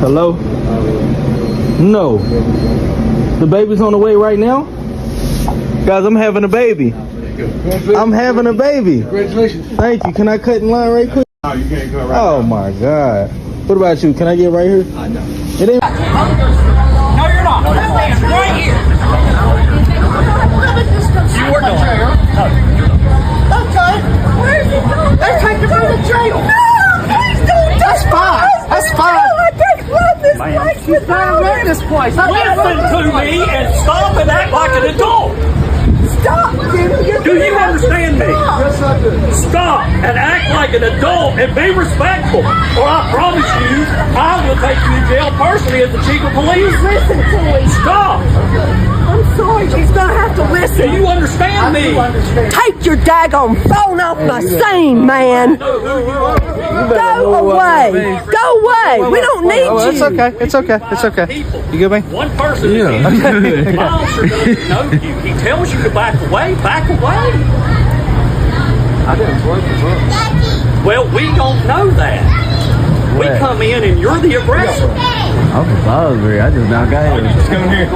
Hello? No. The baby's on the way right now? Guys, I'm having a baby. I'm having a baby. Congratulations. Thank you. Can I cut in line right quick? No, you can't cut right Oh my God. What about you? Can I get right here? I know. It ain't. No, you're not. I'm standing right here. You were doing it. Okay. Where is he going? They're taking me to jail. No, please don't. That's fine. That's fine. No, I just love this place. She's trying to rent this place. Listen to me and stop and act like an adult. Stop, Jimmy. Do you understand me? Yes, I do. Stop and act like an adult and be respectful. Or I promise you, I will take you to jail personally as the chief of police. Listen to me. Stop. I'm sorry. He's going to have to listen. Do you understand me? Take your daggone phone off my scene, man. Go away. Go away. We don't need you. It's okay. It's okay. It's okay. You good, man? One person is here. The officer doesn't know you. He tells you to back away. Back away. I didn't work the book. Well, we don't know that. We come in and you're the aggressor. I'm from Salisbury. I just now got here. Just come here. Yep.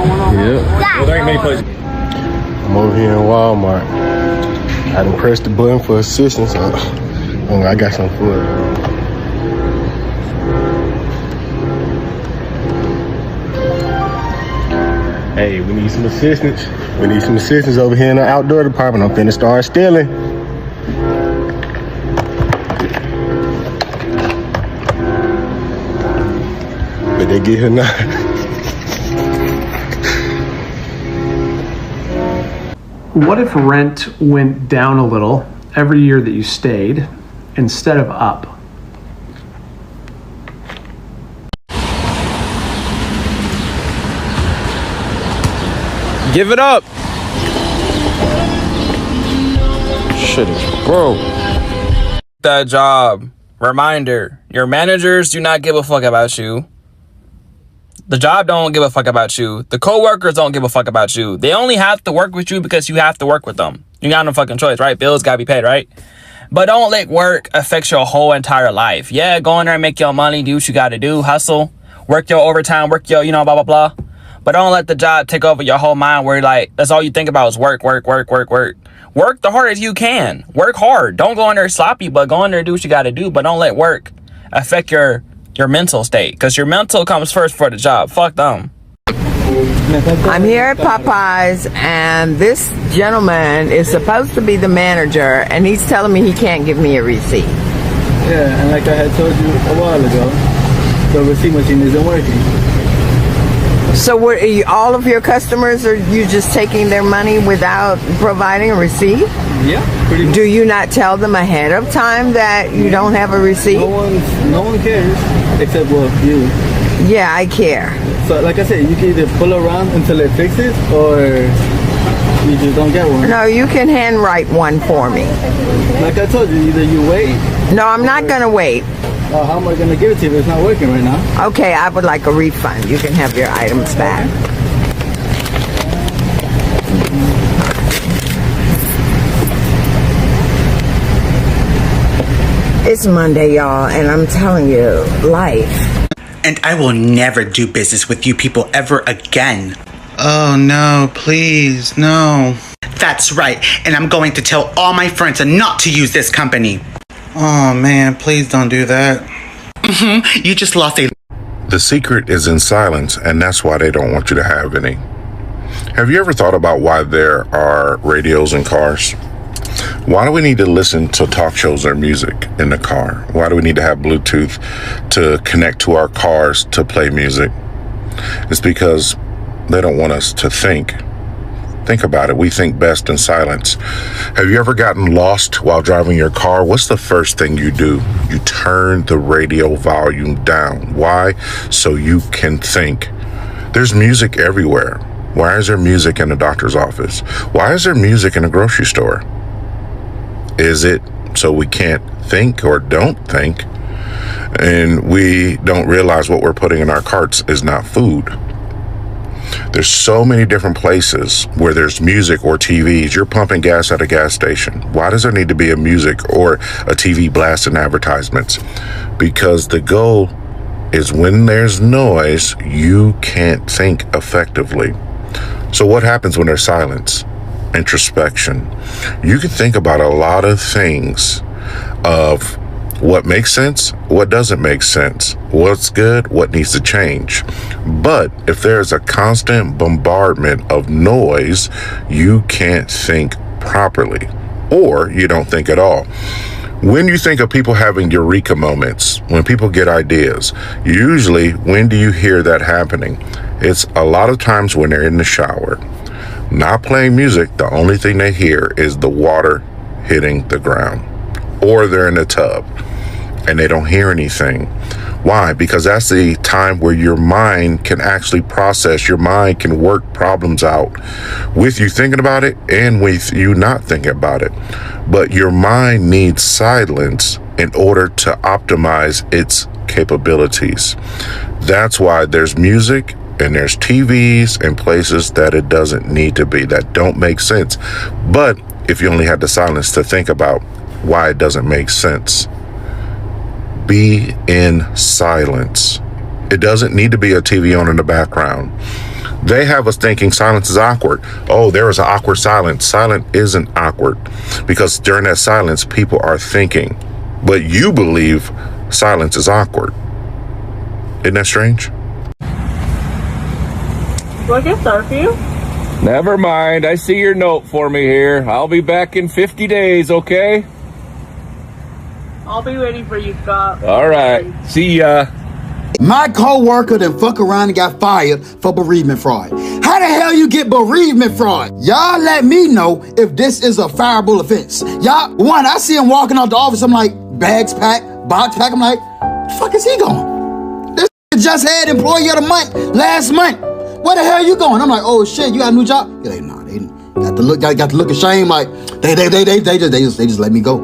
Well, there ain't many places. I'm over here in Walmart. I done pressed the button for assistance. I got some food. Hey, we need some assistance. We need some assistance over here in the outdoor department. I'm finna start stealing. But they get here now. What if rent went down a little every year that you stayed instead of up? Give it up. Shit is broke. That job. Reminder, your managers do not give a fuck about you. The job don't give a fuck about you. The co-workers don't give a fuck about you. They only have to work with you because you have to work with them. You got no fucking choice, right? Bills gotta be paid, right? But don't let work affect your whole entire life. Yeah, go in there and make your money, do what you gotta do, hustle, work your overtime, work your, blah, blah, blah. But don't let the job take over your whole mind where like, that's all you think about is work, work, work, work, work. Work the hardest you can. Work hard. Don't go in there sloppy, but go in there and do what you gotta do. But don't let work affect your mental state. Because your mental comes first for the job. Fuck them. I'm here at Popeyes, and this gentleman is supposed to be the manager, and he's telling me he can't give me a receipt. Yeah, and like I had told you a while ago, the receipt machine isn't working. So all of your customers, are you just taking their money without providing a receipt? Yeah, pretty much. Do you not tell them ahead of time that you don't have a receipt? No one cares, except, well, you. Yeah, I care. So, like I said, you can either pull around until it fixes, or you just don't get one. No, you can handwrite one for me. Like I told you, either you wait. No, I'm not going to wait. How am I going to give it to you if it's not working right now? Okay, I would like a refund. You can have your items back. It's Monday, y'all, and I'm telling you, life. And I will never do business with you people ever again. Oh no, please, no. That's right, and I'm going to tell all my friends not to use this company. Oh man, please don't do that. You just lost a... The secret is in silence, and that's why they don't want you to have any. Have you ever thought about why there are radios in cars? Why do we need to listen to talk shows or music in the car? Why do we need to have Bluetooth to connect to our cars to play music? It's because they don't want us to think. Think about it. We think best in silence. Have you ever gotten lost while driving your car? What's the first thing you do? You turn the radio volume down. Why? So you can think. There's music everywhere. Why is there music in the doctor's office? Why is there music in a grocery store? Is it so we can't think or don't think, and we don't realize what we're putting in our carts is not food? There's so many different places where there's music or TVs. You're pumping gas at a gas station. Why does there need to be a music or a TV blasting advertisements? Because the goal is when there's noise, you can't think effectively. So what happens when there's silence? Introspection. You can think about a lot of things of what makes sense, what doesn't make sense, what's good, what needs to change. But if there's a constant bombardment of noise, you can't think properly, or you don't think at all. When you think of people having eureka moments, when people get ideas, usually when do you hear that happening? It's a lot of times when they're in the shower, not playing music. The only thing they hear is the water hitting the ground, or they're in the tub and they don't hear anything. Why? Because that's the time where your mind can actually process, your mind can work problems out with you thinking about it and with you not thinking about it. But your mind needs silence in order to optimize its capabilities. That's why there's music and there's TVs and places that it doesn't need to be, that don't make sense. But if you only had the silence to think about why it doesn't make sense, be in silence. It doesn't need to be a TV on in the background. They have us thinking silence is awkward. Oh, there is an awkward silence. Silence isn't awkward, because during that silence, people are thinking. But you believe silence is awkward. Isn't that strange? Do I get started for you? Never mind. I see your note for me here. I'll be back in 50 days, okay? I'll be waiting for you, Scott. All right. See ya. My co-worker then fuck around and got fired for bereavement fraud. How the hell you get bereavement fraud? Y'all let me know if this is a fireable offense. Y'all, one, I see him walking out the office, I'm like, bags packed, box packed, I'm like, the fuck is he going? This just had employee of the month last month. Where the hell you going? I'm like, oh shit, you got a new job? You're like, nah, they got the look of shame, like, they just let me go.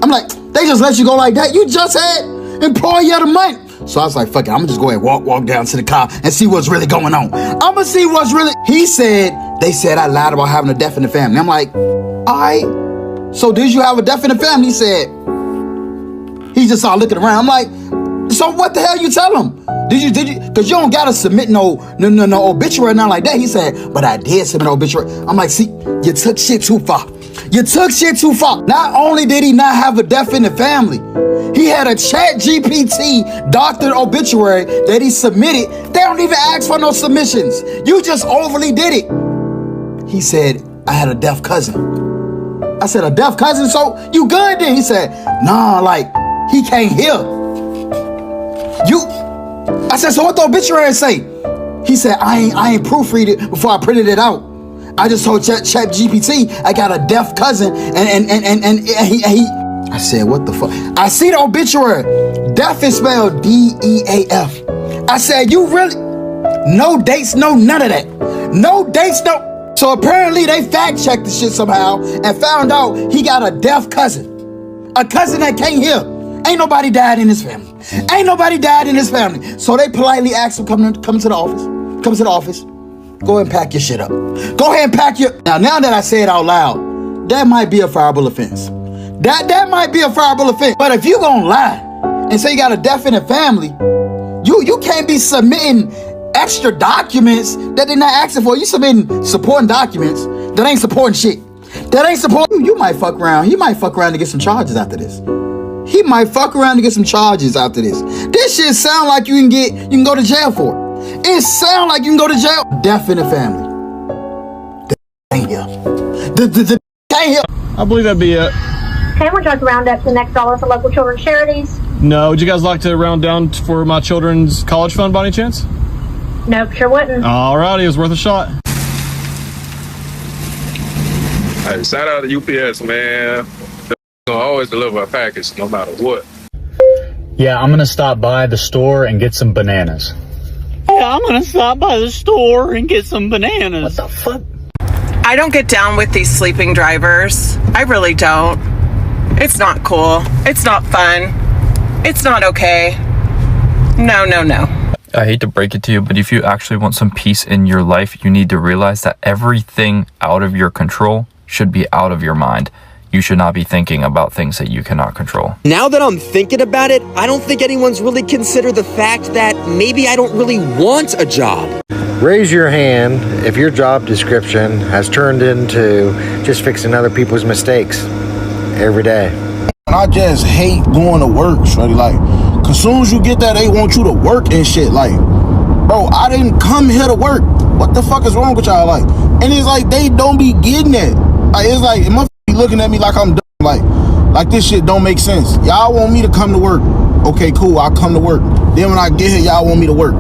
I'm like, they just let you go like that? You just had employee of the month. So I was like, fuck it, I'm gonna just go ahead and walk down to the car and see what's really going on. I'm gonna see what's really... They said I lied about having a death in the family. I'm like, all right, so did you have a death in the family? He said, he just started looking around. I'm like, so what the hell you tell him? Did you, because you don't gotta submit no obituary, nothing like that. He said, but I did submit an obituary. I'm like, see, you took shit too far. You took shit too far. Not only did he not have a death in the family, he had a ChatGPT doctored obituary that he submitted. They don't even ask for no submissions. You just overly did it. He said, I had a deaf cousin. I said, a deaf cousin? So you good then? He said, nah, like, he can't hear. I said, so what the obituary say? He said, I ain't proofread it before I printed it out. I just told ChatGPT I got a deaf cousin, and he. I said, what the fuck? I see the obituary. Deaf is spelled D-E-A-F. I said, you really? No dates, no none of that. No dates, no. So apparently they fact checked the shit somehow and found out he got a deaf cousin. A cousin that can't hear. Ain't nobody died in his family. Ain't nobody died in his family. So they politely asked him, come to the office. Come to the office. Go ahead and pack your shit up. Go ahead and pack your... Now that I say it out loud, that might be a fireable offense. That might be a fireable offense. But if you gonna lie and say you got a death in the family, you can't be submitting extra documents that they're not asking for. You submitting supporting documents that ain't supporting shit. That ain't supporting... You might fuck around. He might fuck around to get some charges after this. He might fuck around to get some charges after this. This shit sound like you can go to jail for it. It sound like you can go to jail. Death in the family. Ain't here. The ain't here. I believe that'd be it. Okay, we're trying to round up to the next dollar for local children's charities. No, would you guys like to round down for my children's college fund by any chance? Nope, sure wouldn't. Alrighty, it was worth a shot. Hey, shout out to UPS, man. They're gonna always deliver a package, no matter what. Yeah, I'm gonna stop by the store and get some bananas. Yeah, I'm gonna stop by the store and get some bananas. What the fuck? I don't get down with these sleeping drivers. I really don't. It's not cool. It's not fun. It's not okay. No. I hate to break it to you, but if you actually want some peace in your life, you need to realize that everything out of your control should be out of your mind. you should not be thinking about things that you cannot control. Now that I'm thinking about it, I don't think anyone's really considered the fact that maybe I don't really want a job. Raise your hand if your job description has turned into just fixing other people's mistakes every day. I just hate going to work, shorty. Like, cause soon as you get there, they want you to work and shit. Like, bro, I didn't come here to work. What the fuck is wrong with y'all? Like, and it's like they don't be getting it. Like, it's like, motherfuckers be looking at me like I'm dumb. Like this shit don't make sense. Y'all want me to come to work. Okay, cool, I'll come to work. Then when I get here, y'all want me to work.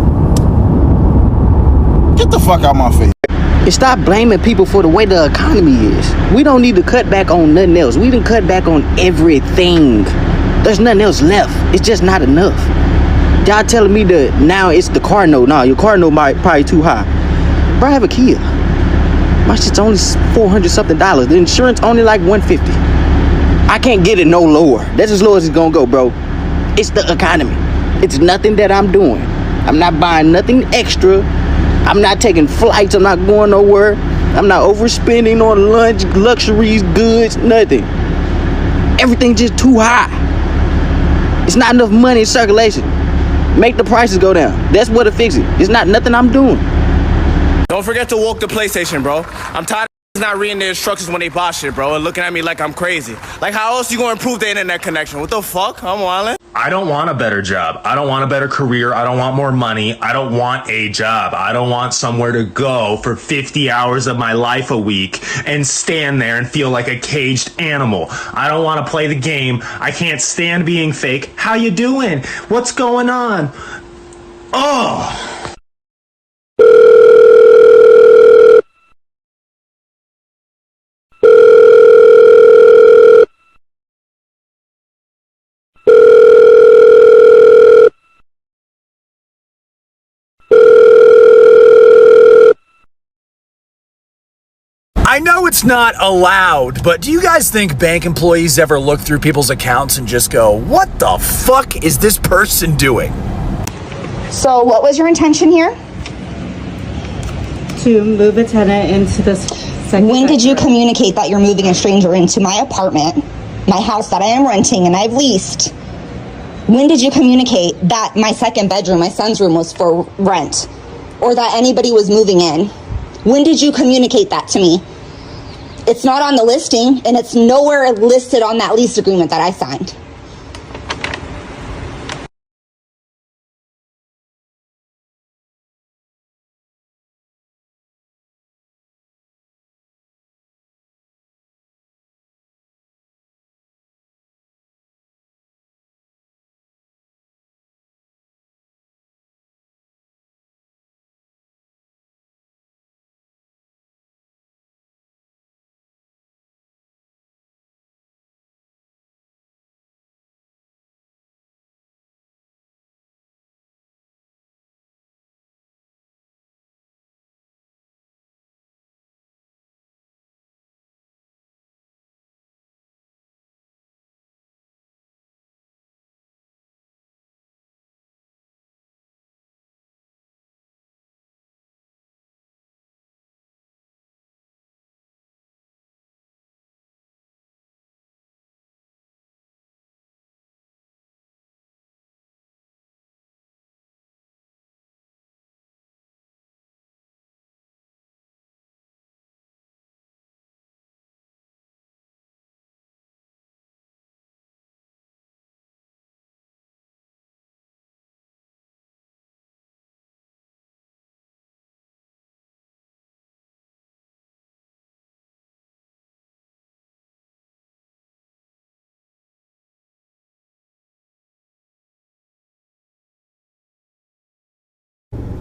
Get the fuck out my face. And stop blaming people for the way the economy is. We don't need to cut back on nothing else. We done cut back on everything. There's nothing else left. It's just not enough. Y'all telling me that now it's the car note. Nah, your car note might probably too high. Bro, I have a Kia. My shit's only $400 something. The insurance only like $150. I can't get it no lower. That's as low as it's gonna go, bro. It's the economy. It's nothing that I'm doing. I'm not buying nothing extra. I'm not taking flights. I'm not going nowhere. I'm not overspending on lunch, luxuries, goods, nothing. Everything just too high. It's not enough money in circulation. Make the prices go down. That's what'll fix it. It's not nothing I'm doing. Don't forget to walk the PlayStation, bro. I'm tired of not reading the instructions when they buy shit, bro, and looking at me like I'm crazy. Like, how else you gonna improve the internet connection? What the fuck? I'm wildin'. I don't want a better job. I don't want a better career. I don't want more money. I don't want a job. I don't want somewhere to go for 50 hours of my life a week and stand there and feel like a caged animal. I don't want to play the game. I can't stand being fake. How you doing? What's going on? Oh. I know it's not allowed, but do you guys think bank employees ever look through people's accounts and just go, what the fuck is this person doing? So what was your intention here? To move a tenant into this second When did you bedroom. communicate that you're moving a stranger into my apartment, my house that I am renting and I've leased? When did you communicate that my second bedroom, my son's room, was for rent, or that anybody was moving in? When did you communicate that to me? It's not on the listing, and it's nowhere listed on that lease agreement that I signed.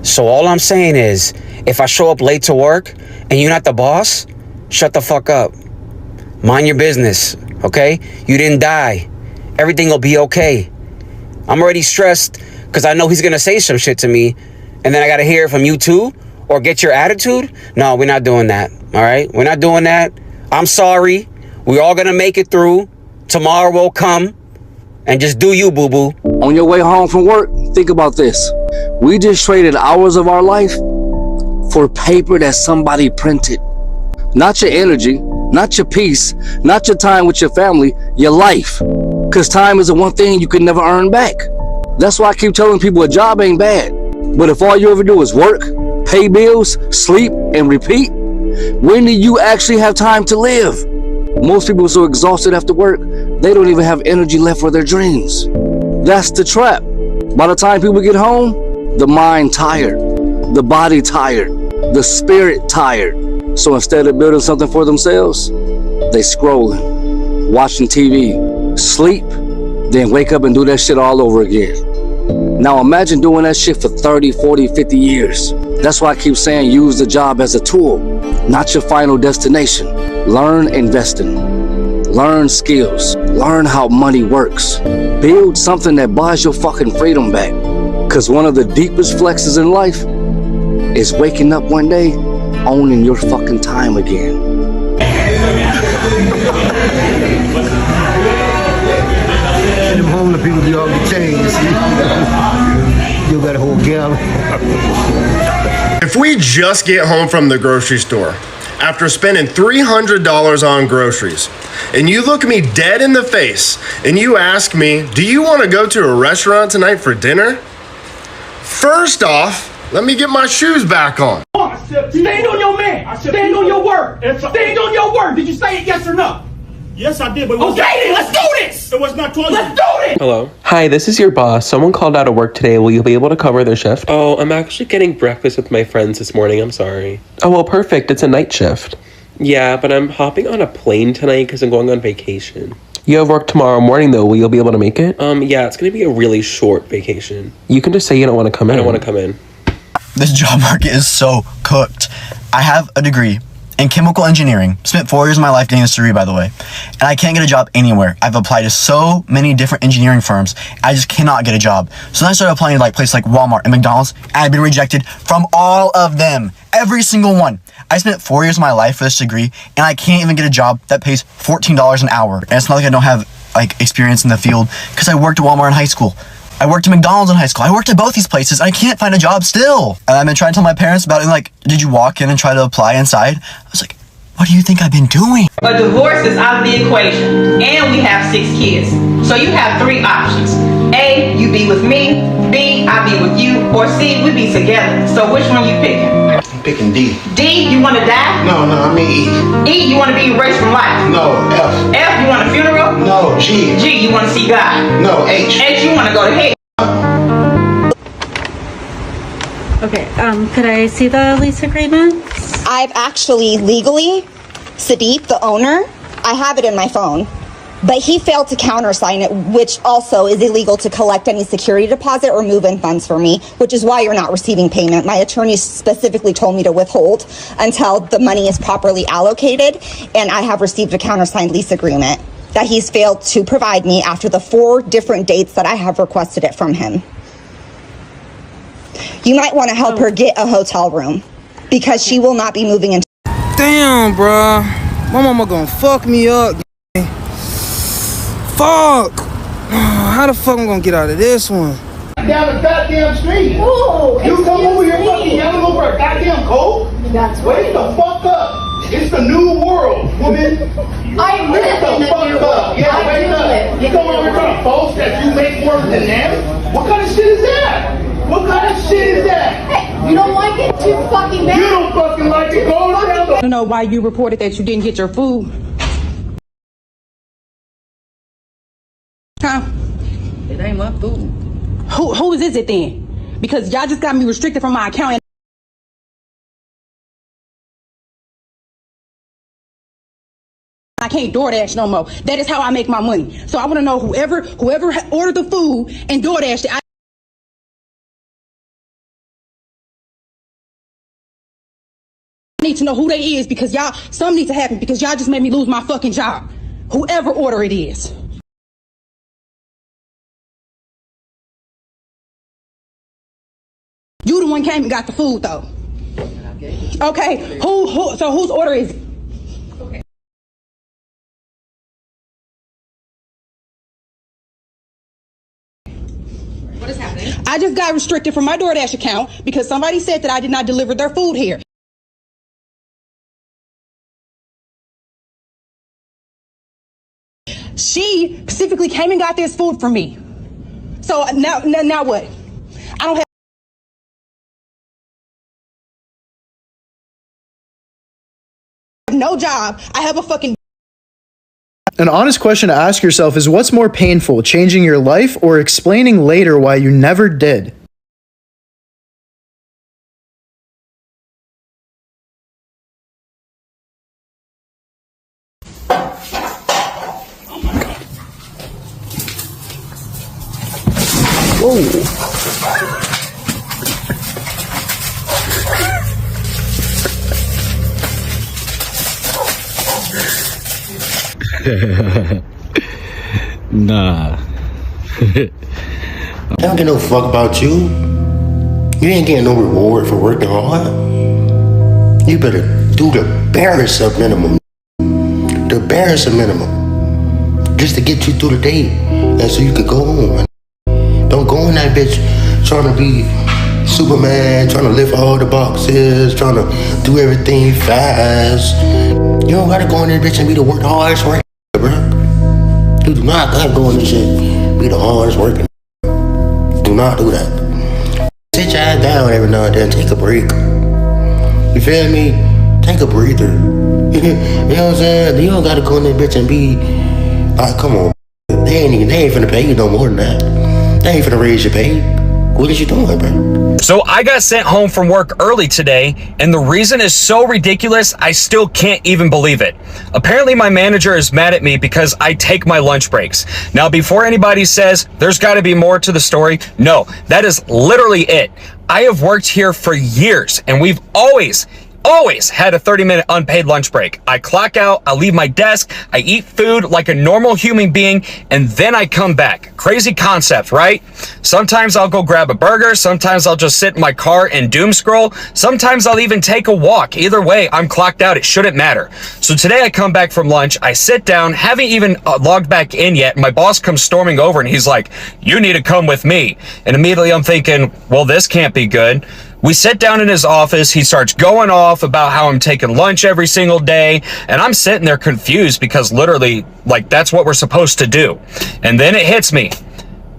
So all I'm saying is, if I show up late to work and you're not the boss, shut the fuck up. Mind your business, okay? You didn't die. Everything will be okay. I'm already stressed because I know he's gonna say some shit to me, and then I gotta hear it from you too, or get your attitude. No, we're not doing that, all right? We're not doing that. I'm sorry. We're all gonna make it through. Tomorrow will come, and just do you, boo-boo. On your way home from work, think about this. We just traded hours of our life for paper that somebody printed. Not your energy, Not your peace, not your time with your family, your life. Cause time is the one thing you can never earn back. That's why I keep telling people a job ain't bad. But if all you ever do is work, pay bills, sleep, and repeat, when do you actually have time to live? Most people are so exhausted after work, they don't even have energy left for their dreams. That's the trap. By the time people get home, the mind tired, the body tired, the spirit tired. So instead of building something for themselves, they scrolling, watching TV, sleep, then wake up and do that shit all over again. Now imagine doing that shit for 30, 40, 50 years. That's why I keep saying use the job as a tool, not your final destination. Learn investing, learn skills, learn how money works. Build something that buys your fucking freedom back. Cause one of the deepest flexes in life is waking up one day owning your fucking time again. Them homeless people be all the change, see? You got a whole gallon. If we just get home from the grocery store after spending $300 on groceries, and you look me dead in the face and you ask me, do you want to go to a restaurant tonight for dinner? First off, let me get my shoes back on. Stand on your man. Stand on your word. Stand on your word. Did you say it, yes or no? Yes, I did, but okay, then let's do this. It was not 20. Let's do this. Hello. Hi, this is your boss. Someone called out of work today. Will you be able to cover their shift? Oh, I'm actually getting breakfast with my friends this morning. I'm sorry. Oh, well, perfect. It's a night shift. Yeah, but I'm hopping on a plane tonight because I'm going on vacation. You have work tomorrow morning, though. Will you be able to make it? Yeah, it's going to be a really short vacation. You can just say you don't want to come in. I don't want to come in. This job market is so cooked. I have a degree in chemical engineering. Spent 4 years of my life getting this degree, by the way. And I can't get a job anywhere. I've applied to so many different engineering firms. I just cannot get a job. So then I started applying to like places like Walmart and McDonald's, and I've been rejected from all of them. Every single one. I spent 4 years of my life for this degree, and I can't even get a job that pays $14 an hour. And it's not like I don't have like experience in the field, because I worked at Walmart in high school. I worked at McDonald's in high school. I worked at both these places, and I can't find a job still. And I've been trying to tell my parents about it, and like, did you walk in and try to apply inside? I was like, what do you think I've been doing? A divorce is out of the equation, and we have 6 kids. So you have 3 options. A, you be with me. B, I be with you. Or C, we be together. So which one you picking? I'm picking D. D, you want to die? No, I mean E. E, you want to be erased from life? No, F. F, you want a funeral? No, G. G, you want to see God? No, H. H, you want to go to hell? Okay, could I see the lease agreement? I've actually legally, Sadiq, the owner, I have it in my phone, but he failed to countersign it, which also is illegal to collect any security deposit or move in funds for me, which is why you're not receiving payment. My attorney specifically told me to withhold until the money is properly allocated, and I have received a countersigned lease agreement that he's failed to provide me after the 4 different dates that I have requested it from him. You might want to help her get a hotel room because she will not be moving into. Damn, bruh. My mama gonna fuck me up. Fuck. How the fuck am I gonna get out of this one? Down the goddamn street. Ooh, you come over here fucking yelling over a goddamn coat? Wake the fuck up. It's the new world, woman. I live in the new world. Yeah, wake up. You come over here trying to boast that you make more than them? What kind of shit is that? What kind of shit is that? Hey, you don't like it? Too fucking bad. You don't fucking like it. Go down the... I don't know why you reported that you didn't get your food. Huh? It ain't my food. Whose is it then? Because y'all just got me restricted from my account. I can't DoorDash no more. That is how I make my money. So I want to know whoever ordered the food and DoorDashed it. I need to know who they is because y'all, something needs to happen because y'all just made me lose my fucking job. Whoever order it is. You the one came and got the food though. Okay, so whose order is it? Okay. What is happening? I just got restricted from my DoorDash account because somebody said that I did not deliver their food here. specifically came and got this food for me. So now what? I don't have no job. I have a fucking. An honest question to ask yourself is, what's more painful, changing your life or explaining later why you never did? Nah. I don't give no fuck about you. You ain't getting no reward for working hard. You better do the barest minimum. The barest minimum. Just to get you through the day. And so you could go home. Don't go in that bitch trying to be Superman, trying to lift all the boxes, trying to do everything fast. You don't gotta go in that bitch and be the hardest worker, bro. You do not gotta go in this shit, be the hardest working. Do not do that. Sit your ass down every now and then, take a break. You feel me? Take a breather. You know what I'm saying? You don't gotta go in that bitch and be like, come on. They ain't finna pay you no more than that. They ain't finna raise your pay. What is you doing, bro? So I got sent home from work early today, and the reason is so ridiculous, I still can't even believe it. Apparently my manager is mad at me because I take my lunch breaks. Now, before anybody says there's got to be more to the story, no, that is literally it. I have worked here for years, and we've always had a 30-minute unpaid lunch break. I clock out, I leave my desk, I eat food like a normal human being, and then I come back. Crazy concept, right? Sometimes I'll go grab a burger, sometimes I'll just sit in my car and doom scroll, sometimes I'll even take a walk. Either way, I'm clocked out, it shouldn't matter. So today I come back from lunch, I sit down, haven't even logged back in yet, my boss comes storming over and he's like, "You need to come with me." And immediately I'm thinking, well, this can't be good. We sit down in his office, he starts going off about how I'm taking lunch every single day, and I'm sitting there confused because literally, like, that's what we're supposed to do. And then it hits me.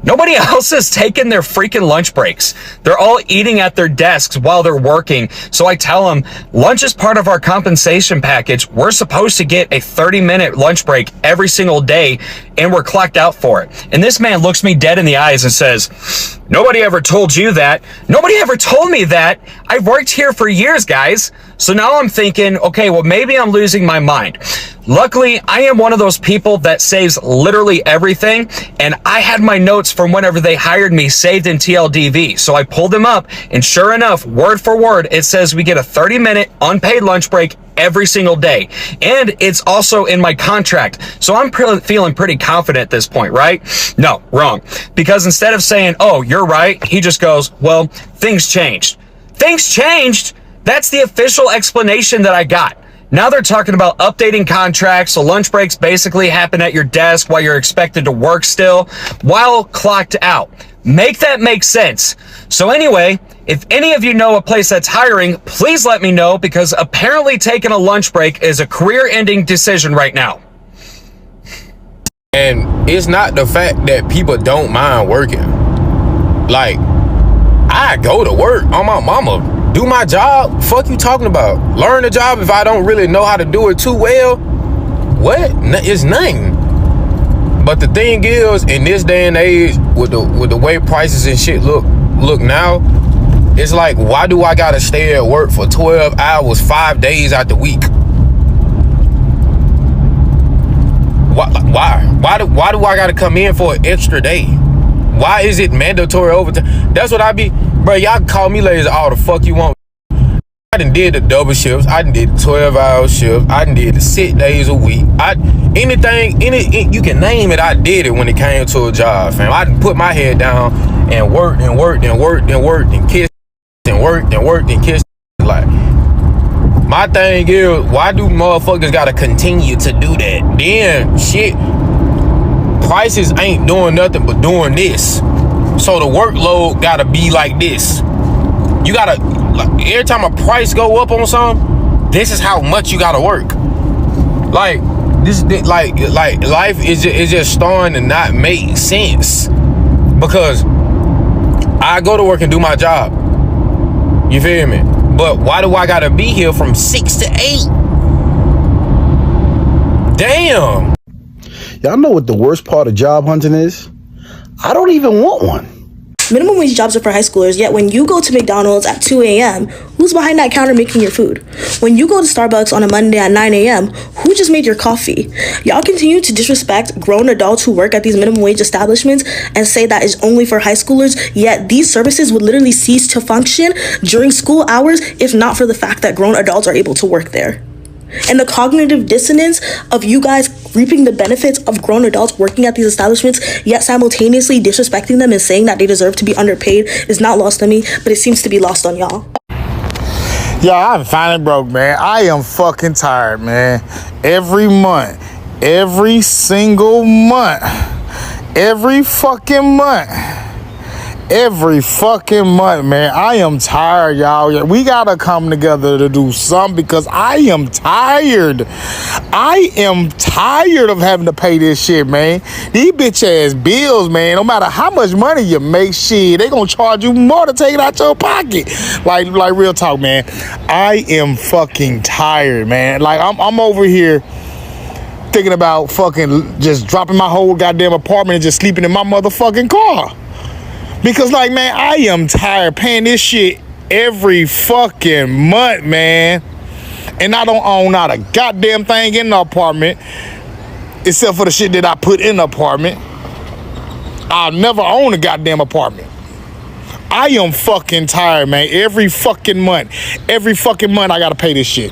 Nobody else is taking their freaking lunch breaks. They're all eating at their desks while they're working. So I tell them, lunch is part of our compensation package. We're supposed to get a 30-minute lunch break every single day, and we're clocked out for it. And this man looks me dead in the eyes and says, "Nobody ever told you that. Nobody ever told me that. I've worked here for years, guys." So now I'm thinking, okay, well, maybe I'm losing my mind. Luckily, I am one of those people that saves literally everything, and I had my notes from whenever they hired me saved in TLDV. So I pulled them up, and sure enough, word for word, it says we get a 30-minute unpaid lunch break every single day. And it's also in my contract. So I'm feeling pretty confident at this point, right? No, wrong. Because instead of saying, "Oh, you're right," he just goes, "Well, things changed." Things changed? That's the official explanation that I got. Now they're talking about updating contracts, so lunch breaks basically happen at your desk while you're expected to work still, while clocked out. Make that make sense. So anyway, if any of you know a place that's hiring, please let me know, because apparently taking a lunch break is a career-ending decision right now. And it's not the fact that people don't mind working. Like, I go to work on my mama. Do my job. Fuck you talking about? Learn the job if I don't really know how to do it too well. What? It's nothing. But the thing is, in this day and age, with the way prices and shit look now, it's like, why do I gotta stay at work for 12 hours, 5 days out the week? Why do I gotta come in for an extra day? Why is it mandatory overtime? That's what I be, bro. Y'all can call me lazy all the fuck you want. I done did the double shifts. I done did the 12-hour shift. I done did the 6 days a week. Anything you can name it, I did it when it came to a job, fam. I done put my head down and worked and worked and worked and worked and kissed and worked and worked and kissed. Like, my thing is, why do motherfuckers gotta continue to do that? Then shit, prices ain't doing nothing but doing this. So the workload gotta be like this. You gotta, like, every time a price go up on something, this is how much you gotta work. Like, like life is just starting to not make sense because I go to work and do my job. You feel me? But why do I gotta be here from 6 to 8? Damn. Y'all know what the worst part of job hunting is? I don't even want one. Minimum wage jobs are for high schoolers, yet when you go to McDonald's at 2 a.m., who's behind that counter making your food? When you go to Starbucks on a Monday at 9 a.m., who just made your coffee? Y'all continue to disrespect grown adults who work at these minimum wage establishments and say that is only for high schoolers, yet these services would literally cease to function during school hours if not for the fact that grown adults are able to work there. And the cognitive dissonance of you guys reaping the benefits of grown adults working at these establishments, yet simultaneously disrespecting them and saying that they deserve to be underpaid is not lost on me, but it seems to be lost on y'all. Yo, I'm finally broke, man. I am fucking tired, man. Every month, every single month, every fucking month. Every fucking month, man. I am tired, y'all. We gotta come together to do something because I am tired. I am tired of having to pay this shit, man. These bitch ass bills, man. No matter how much money you make, shit, they gonna charge you more to take it out your pocket. Like real talk, man. I am fucking tired, man. Like I'm over here thinking about fucking just dropping my whole goddamn apartment and just sleeping in my motherfucking car. Because, like, man, I am tired paying this shit every fucking month, man. And I don't own not a goddamn thing in the apartment except for the shit that I put in the apartment. I'll never own a goddamn apartment. I am fucking tired, man. Every fucking month I gotta pay this shit.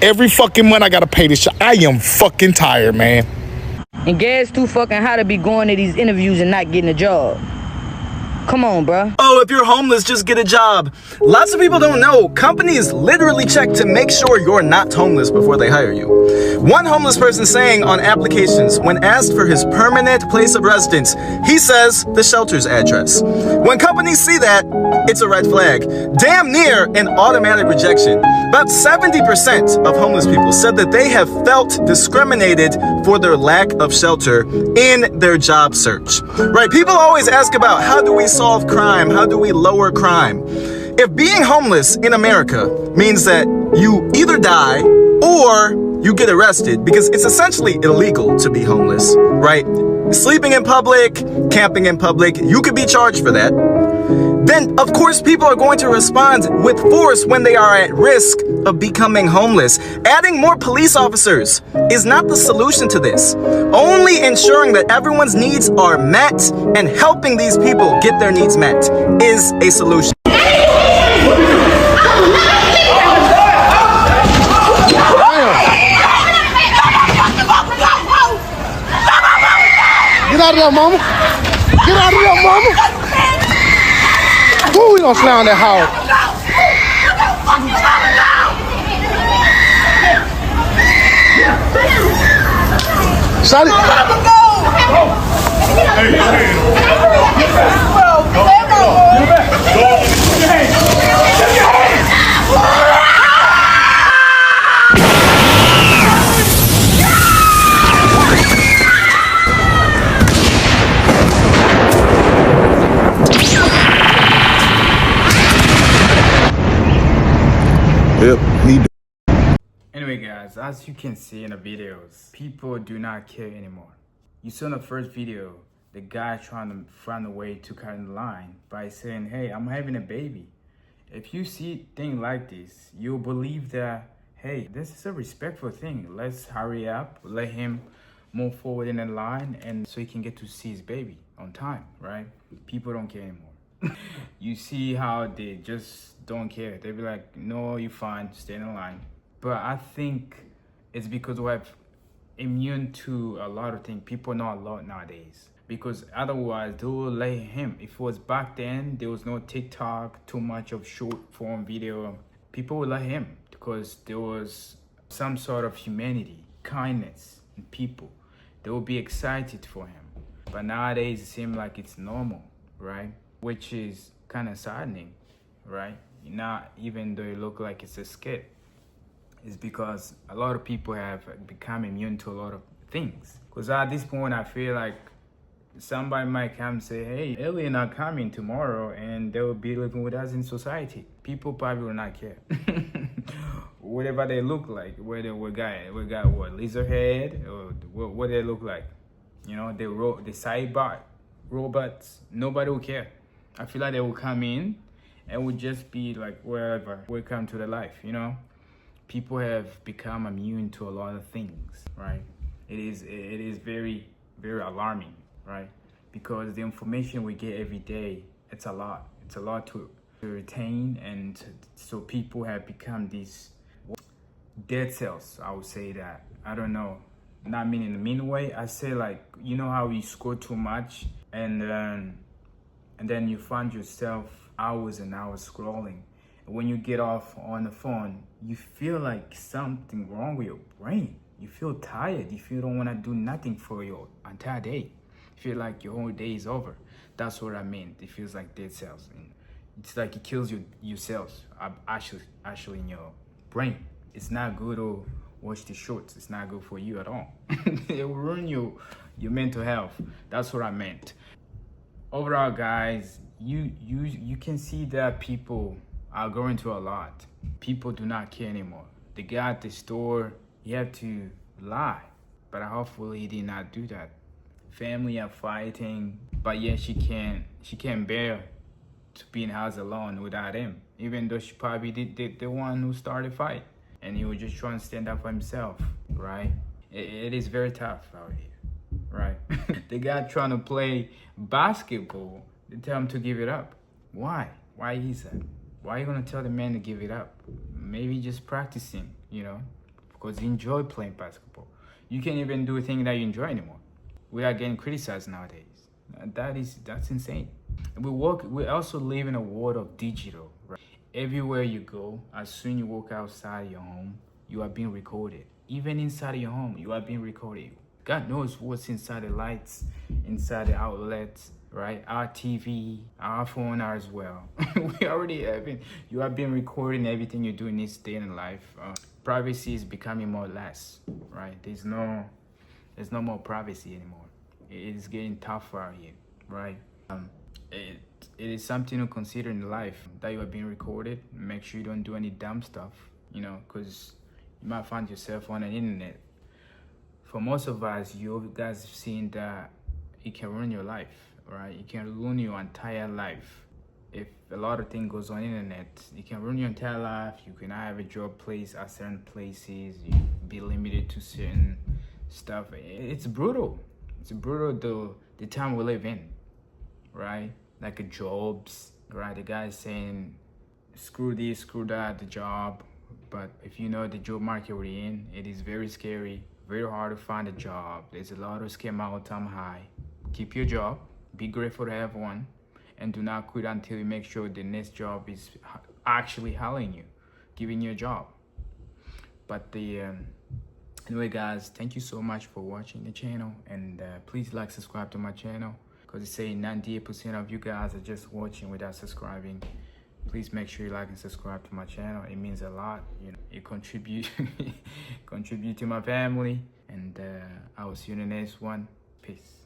Every fucking month I gotta pay this shit. I am fucking tired, man. And gas too fucking high to be going to these interviews and not getting a job. Come on, bro. Oh, if you're homeless, just get a job. Lots of people don't know, companies literally check to make sure you're not homeless before they hire you. One homeless person saying on applications, when asked for his permanent place of residence, he says the shelter's address. When companies see that, it's a red flag. Damn near an automatic rejection. About 70% of homeless people said that they have felt discriminated for their lack of shelter in their job search. Right, people always ask about how do we solve crime? How do we lower crime? If being homeless in America means that you either die or you get arrested, because it's essentially illegal to be homeless, right? Sleeping in public, camping in public, you could be charged for that. Then, of course, people are going to respond with force when they are at risk of becoming homeless. Adding more police officers is not the solution to this. Only ensuring that everyone's needs are met and helping these people get their needs met is a solution. Get out of there, mama. Get out of there, mama. Who we gonna slam that house? Shut it. Yep, he do. Anyway guys, as you can see in the videos, people do not care anymore. You saw in the first video, the guy trying to find a way to cut in the line by saying, hey, I'm having a baby. If you see things like this, you'll believe that, hey, this is a respectful thing. Let's hurry up, let him move forward in the line and so he can get to see his baby on time, right? People don't care anymore. You see how they just don't care. They be like, no, you're fine, stay in the line. But I think it's because we're immune to a lot of things. People know a lot nowadays. Because otherwise, they will let him. If it was back then, there was no TikTok, too much of short form video. People would let him because there was some sort of humanity, kindness in people. They will be excited for him. But nowadays, it seems like it's normal, right? Which is kind of saddening, right? Not even though it look like it's a skit. is because a lot of people have become immune to a lot of things. Because at this point, I feel like somebody might come and say, hey, alien are coming tomorrow and they will be living with us in society. People probably will not care. Whatever they look like, whether we got what, lizard head, or what they look like. You know, the cyber robots, nobody will care. I feel like they will come in and will just be like, wherever, welcome to the life, you know? People have become immune to a lot of things, right? It is very, very alarming, right? Because the information we get every day, it's a lot. It's a lot to retain, and so people have become these dead cells, I would say that. I don't know, not mean in a mean way. I say like, you know how you score too much and then you find yourself hours and hours scrolling. When you get off on the phone, you feel like something wrong with your brain. You feel tired. You feel you don't want to do nothing for your entire day. You feel like your whole day is over. That's what I mean. It feels like dead cells. And it's like it kills your cells actually in your brain. It's not good to watch the shorts. It's not good for you at all. It will ruin your mental health. That's what I meant. Overall, guys, you can see that people are going through a lot. People do not care anymore. The guy at the store, you have to lie, but hopefully he did not do that. Family are fighting, but yet she can't bear to be in the house alone without him, even though she probably did the one who started the fight, and he was just trying to stand up for himself, right? It is very tough out here, right? The guy trying to play basketball, they tell him to give it up. Why is that? Why are you gonna tell the man to give it up? Maybe just practicing, you know, because you enjoy playing basketball. You can't even do a thing that you enjoy anymore without getting criticized nowadays. That's insane. And we also live in a world of digital, right? Everywhere you go, as soon as you walk outside your home, you are being recorded. Even inside your home, you are being recorded. God knows what's inside the lights, inside the outlets, right? Our TV, our phone are as well. You have been recording everything you do in this day in life. Privacy is becoming more or less, right? There's no more privacy anymore. It is getting tougher out here, right? It is something to consider in life that you are being recorded. Make sure you don't do any dumb stuff, you know, because you might find yourself on the internet. For most of us, you guys have seen that it can ruin your life, right? It can ruin your entire life. If a lot of things goes on the internet, it can ruin your entire life. You cannot have a job place at certain places. You be limited to certain stuff. It's brutal. It's brutal the time we live in, right? Like jobs, right? The guy saying, screw this, screw that, the job. But if you know the job market we're in, it is very scary. Very hard to find a job. There's a lot of scam all time high. Keep your job. Be grateful to have one, and do not quit until you make sure the next job is actually hiring you, giving you a job. But anyway, guys, thank you so much for watching the channel, and please like, subscribe to my channel, because it's saying 98% of you guys are just watching without subscribing. Please make sure you like and subscribe to my channel. It means a lot. You know, it contribute to my family. And I will see you in the next one. Peace.